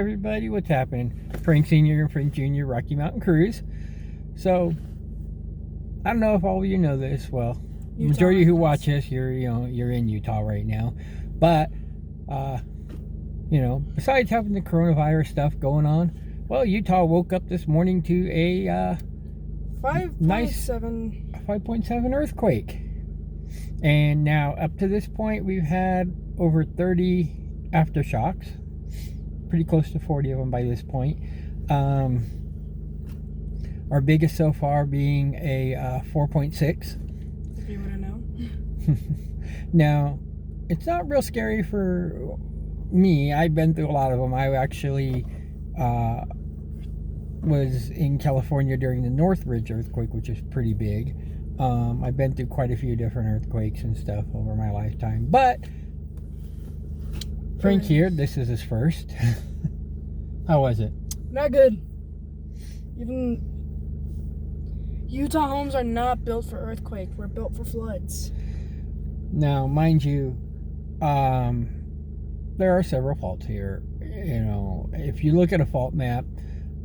Everybody, what's happening? Frank Sr. and Frank Jr. Rocky Mountain Cruise. So, I don't know if all of you know this. Well, the majority who watch us, you're in Utah right now. But, besides having the coronavirus stuff going on, well, Utah woke up this morning to a 5.7 earthquake. And now, up to this point, we've had over 30 aftershocks. Pretty close to 40 of them by this point. Our biggest so far being a 4.6. If you want to know. Now, it's not real scary for me. I've been through a lot of them. I actually was in California during the Northridge earthquake, which is pretty big. I've been through quite a few different earthquakes and stuff over my lifetime. But Frank here, this is his first. How was it? Not good. Even Utah homes are not built for earthquake. We're built for floods. Now, mind you, there are several faults here. If you look at a fault map,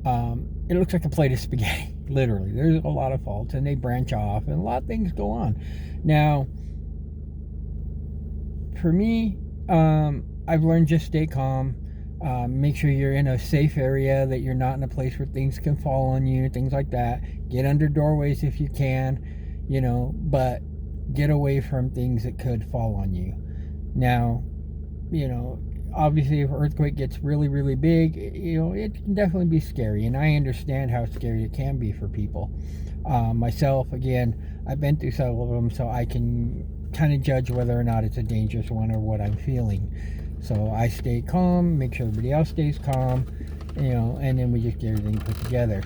it looks like a plate of spaghetti. Literally, there's a lot of faults, and they branch off, and a lot of things go on. Now, for me, I've learned just stay calm. Make sure you're in a safe area, that you're not in a place where things can fall on you, things like that. Get under doorways if you can, but get away from things that could fall on you. Now, obviously if an earthquake gets really, really big, it can definitely be scary, and I understand how scary it can be for people. Myself, again, I've been through several of them, so I can kind of judge whether or not it's a dangerous one or what I'm feeling. So I stay calm, make sure everybody else stays calm, and then we just get everything put together.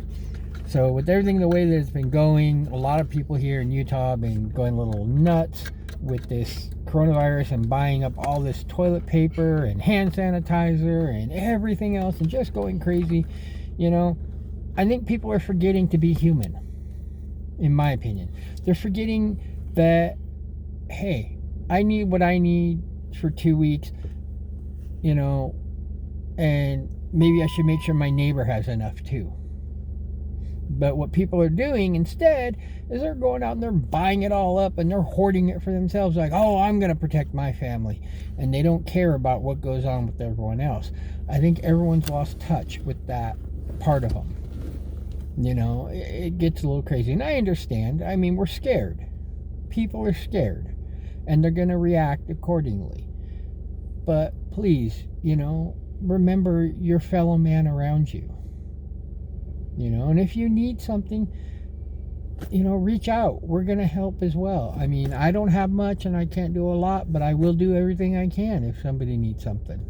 So with everything the way that it's been going, a lot of people here in Utah have been going a little nuts with this coronavirus and buying up all this toilet paper and hand sanitizer and everything else and just going crazy. I think people are forgetting to be human, in my opinion. They're forgetting that, hey, I need what I need for 2 weeks, and maybe I should make sure my neighbor has enough too. But what people are doing instead is they're going out and they're buying it all up and they're hoarding it for themselves, like, oh, I'm going to protect my family. And they don't care about what goes on with everyone else. I think everyone's lost touch with that part of them. It gets a little crazy. And I understand. I mean, we're scared. People are scared. And they're going to react accordingly. But please, remember your fellow man around you. And if you need something, reach out. We're going to help as well. I mean, I don't have much and I can't do a lot, but I will do everything I can if somebody needs something.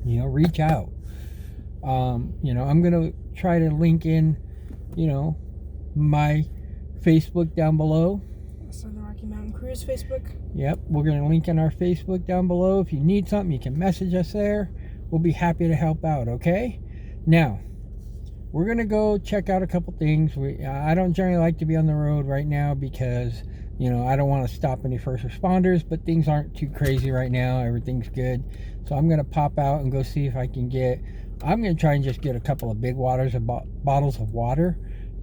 Reach out. I'm going to try to link in, my Facebook down below. Southern Rocky Mountain Cruise Facebook. Yep, we're going to link in our Facebook down below. If you need something, you can message us there. We'll be happy to help out, okay? Now, we're going to go check out a couple things. I don't generally like to be on the road right now because, I don't want to stop any first responders, but things aren't too crazy right now. Everything's good. So I'm going to pop out and go see if I can I'm going to try and just get a couple of big bottles of water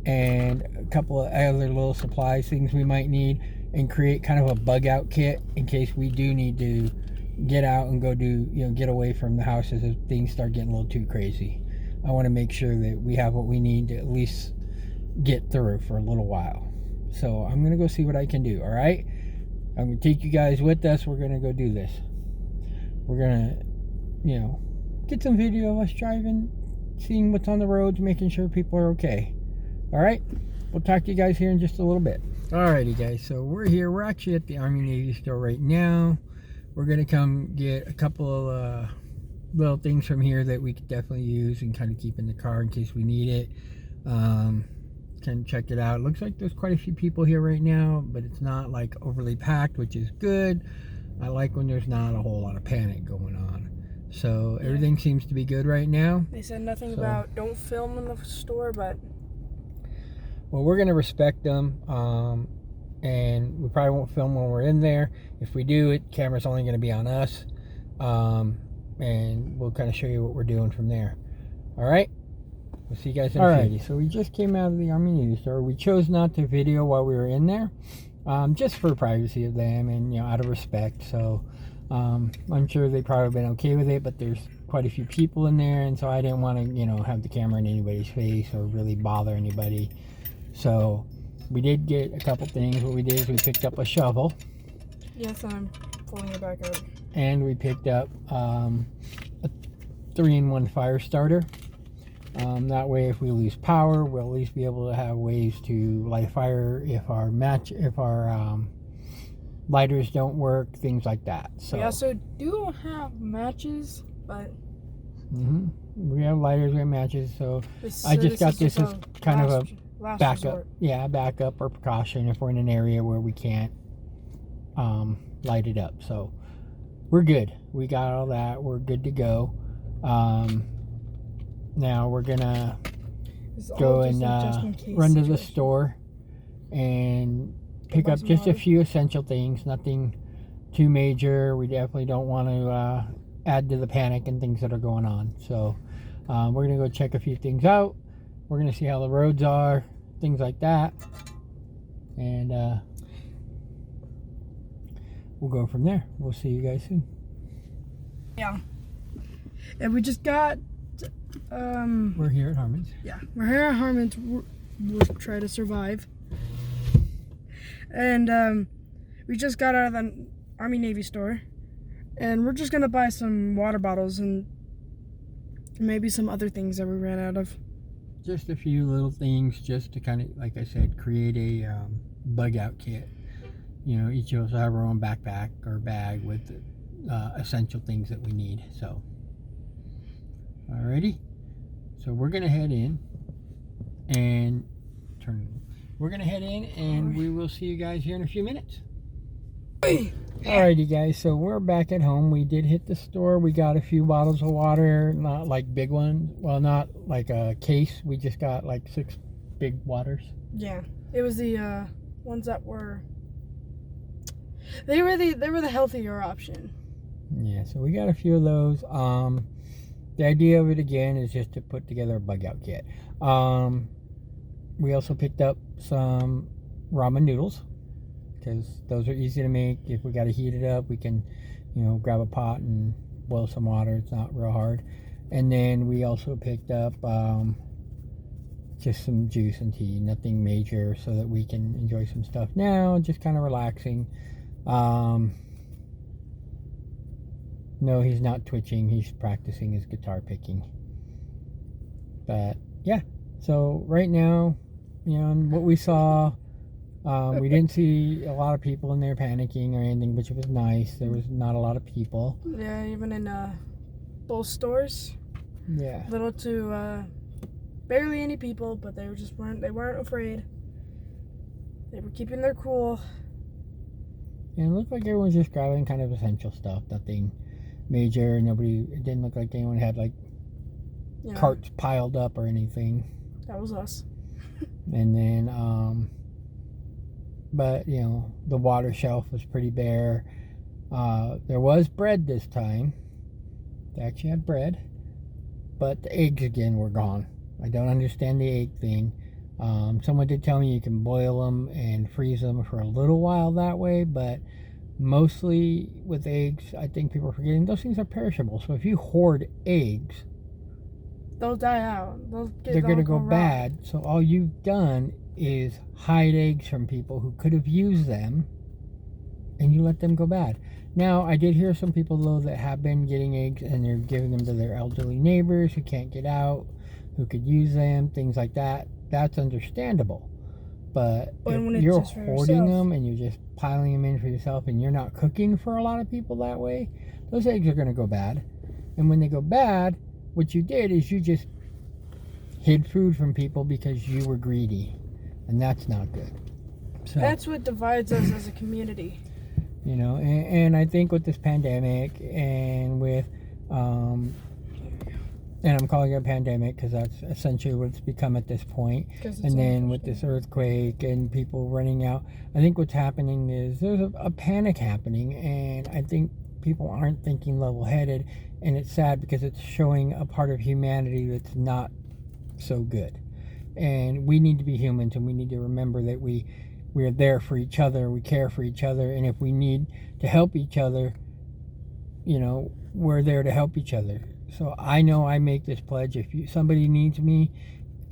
and a couple of other little supplies, things we might need, and create kind of a bug out kit in case we do need to get out and go get away from the houses if things start getting a little too crazy. I want to make sure that we have what we need to at least get through for a little while. So I'm going to go see what I can do, all right? I'm going to take you guys with us. We're going to go do this. We're going to, get some video of us driving, seeing what's on the roads, making sure people are okay. All right? We'll talk to you guys here in just a little bit. Alrighty, guys. So we're here. We're actually at the Army Navy store right now. We're going to come get a couple of little things from here that we could definitely use and kind of keep in the car in case we need it. Can check it out. It looks like there's quite a few people here right now, but it's not like overly packed, which is good. I like when there's not a whole lot of panic going on. So everything seems to be good right now. They said nothing about don't film in the store, but well, we're going to respect them, and we probably won't film when we're in there. If we do, camera's only going to be on us. and we'll kind of show you what we're doing from there. All right, we'll see you guys in a few. Alrighty, so we just came out of the Army Navy store. We chose not to video while we were in there, just for privacy of them and, you know, out of respect. So I'm sure they probably been okay with it, but there's quite a few people in there, and so I didn't want to, you know, have the camera in anybody's face or really bother anybody. So we did get a couple things. What we did is we picked up a shovel. Yes, I'm pulling it back out. And we picked up a 3-in-1 fire starter. That way, if we lose power, we'll at least be able to have ways to light a fire if our lighters don't work, things like that. So we also do have matches, but we have lighters, we have matches. So I just got this as kind of a backup, backup or precaution if we're in an area where we can't light it up. So we're good. We got all that. We're good to go. Now we're gonna go and run to the store and pick up just a few essential things. Nothing too major. We definitely don't want to add to the panic and things that are going on. So we're gonna go check a few things out. We're gonna see how the roads are, things like that, and we'll go from there. We'll see you guys soon. Yeah. And we just got we're here at Harmon's. Yeah, we're here at Harmon's. We'll try to survive. And we just got out of the Army Navy store, and we're just gonna buy some water bottles and maybe some other things that we ran out of. Just a few little things, just to kind of, like I said, create a bug out kit. You know, each of us have our own backpack or bag with essential things that we need. So alrighty, so we're gonna head in and we will see you guys here in a few minutes. Alrighty guys, so we're back at home. We did hit the store. We got a few bottles of water, not like big ones, well, not like a case. We just got like 6 big waters. Yeah, it was the ones that were they were the healthier option. Yeah, so we got a few of those. The idea of it again is just to put together a bug out kit. We also picked up some ramen noodles because those are easy to make. If we got to heat it up, we can, you know, grab a pot and boil some water. It's not real hard. And then we also picked up just some juice and tea, nothing major, so that we can enjoy some stuff now, just kind of relaxing. No, he's not twitching. He's practicing his guitar picking. But yeah, so right now, you know, what we saw, we didn't see a lot of people in there panicking or anything, which was nice. There was not a lot of people. Yeah, even in both stores. Yeah. Little to barely any people, but they weren't afraid. They were keeping their cool. And it looked like everyone was just grabbing kind of essential stuff, nothing major. It didn't look like anyone had like carts piled up or anything. That was us. And then but you know, the water shelf was pretty bare. There was bread this time. They actually had bread, but the eggs again were gone. I don't understand the egg thing. Someone did tell me you can boil them and freeze them for a little while that way, but mostly with eggs, I think people are forgetting those things are perishable. So if you hoard eggs, they'll die out. They're going to go bad. So all you've done is hide eggs from people who could have used them, and you let them go bad. Now, I did hear some people, though, that have been getting eggs, and they're giving them to their elderly neighbors who can't get out, who could use them, things like that. That's understandable. But if you're hoarding them and you're just piling them in for yourself and you're not cooking for a lot of people that way, those eggs are going to go bad. And when they go bad, what you did is you just hid food from people because you were greedy. And that's not good. So, that's what divides us as a community. You know, and I think with this pandemic and with, and I'm calling it a pandemic because that's essentially what it's become at this point. And then with this earthquake and people running out, I think what's happening is there's a panic happening. And I think people aren't thinking level-headed, and it's sad because it's showing a part of humanity that's not so good. And we need to be humans, and we need to remember that we're there for each other, we care for each other, and if we need to help each other, you know, we're there to help each other. So I know I make this pledge. If somebody needs me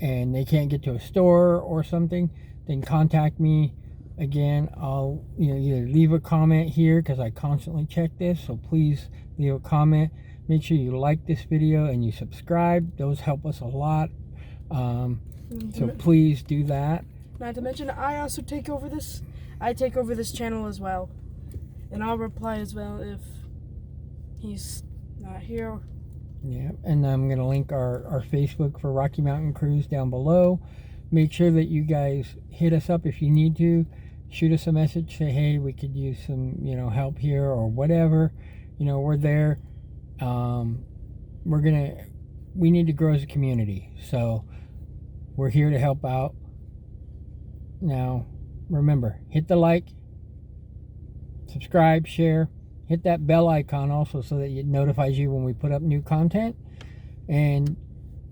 and they can't get to a store or something, then contact me. Again, I'll either leave a comment here because I constantly check this, so please leave a comment. Make sure you like this video and you subscribe. Those help us a lot. So please do that. Not to mention, I also take over this. I take over this channel as well, and I'll reply as well if he's not here. Yeah, and I'm gonna link our Facebook for Rocky Mountain Cruise down below. Make sure that you guys hit us up if you need to. Shoot us a message, say, hey, we could use some, help here or whatever. We're there. We need to grow as a community. So we're here to help out. Now, remember, hit the like, subscribe, share, hit that bell icon also so that it notifies you when we put up new content. And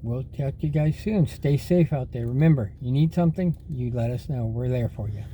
we'll talk to you guys soon. Stay safe out there. Remember, you need something, you let us know. We're there for you.